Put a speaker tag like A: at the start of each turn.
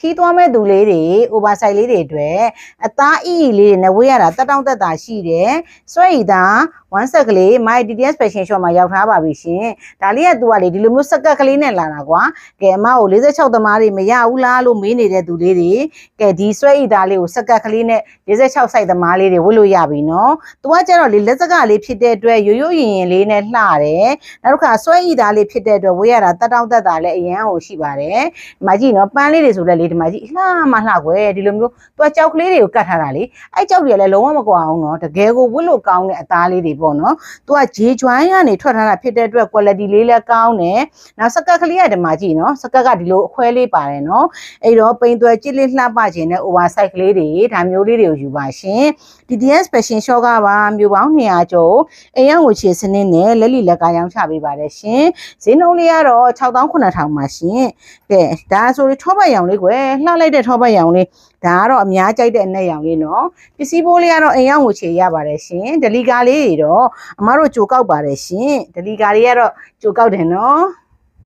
A: ခီးသွားမဲ့သူလေးတွေ oversize လေးတွေအတွက်အသားအီအီလေးတွေနဲ့ဝေးရတာတက်တောင့်တက်တာရှိတယ်ဆွဲရည်သားone set ကလေး my DTS fashion shop မှာရောက်ထားပါပြီရှင်ဒါလေးကသူကလေဒီလိုမျိုးစက်ကက်ကလေးနဲ့လာတာကွာကဲအမကို46သမားတွေမရဘူးလားလို့မေးနေတဲ့သူလေးတွေကဲဒီဆွဲရည်သားလေးကိုစက်ကက်ကလေးနဲ့46 size သမားလေးတွေဝတ်လို့ရပြီနော်သူကကျတော့လေလက်စကလေးဖြစ်တဲ့အတွက်ရိုးရိုးရင်ရင်လေးနဲ့လှတယ်နောက်တစ်ခါဆွဲရည်သားလေးဖြစ်တဲ့အတွက်ဝေးရတာတက်တောင့်တက်တာလည်းအရန်ကိုရှိပါတယ်ဒီမှာကြည့်နော်ပန်းလေးတွေဆိုလည်းလေဒီမှာကြည့်လှမှလှကွယ်ဒီလိုမျိုးသူကကြောက်ကလေးတွေကိုကတ်ထားတာလေအဲ့ကြောက်တွေကလည်းလုံးဝမကွာအောင်နော်တကယ်ကိုဝတ်လို့ကောင်းတဲ့အသားလေးတွေပေါ့နော်သူကဂျေဂျွိုင်းကနေထွက်ထားတာဖြစ်တဲ့အတွက် quality လေးလည်းကောင်းတယ်နောက်စကက်ကလေးကဒီမှာကြည့်နော်စကက်ကဒီလိုအခွဲလေးပါတယ်နော်အဲ့တော့ပိန်သွဲကြစ်လေးလှပခြင်းနဲ့ oversize ကလေးတွေဒါမျိုးလေးတွေကိုယူပါရှင် DTS fashion shop ကပါမျိုးပေါင်း200ကျော်အရင်ကိုချေစနစ်နဲ့လက်လီလက်ကရောင်းချပေးပါတယ်ရှင်ဈေးနှုန်းလေးကတော့69,000ပါရှင်ကဲဒါဆိုရင်ထောပတ်ရောင်လေးကွယ်လှလိုက်တဲ့ထောပတ်ရောင်လေးဒါကတော့အများကြိုက်တဲ့အနက်ရောင်လေးနော်ပစ္စည်းပိုးလေးကတော့အရင်ကိုချေရပါတယ်ရှင်ဒလီကာလေးတွေတော့အမတို့ကြိုကောက်ပါတယ်ရှင်ဒလီကာလေးကတော့ကြိုကောက်တယ်နော်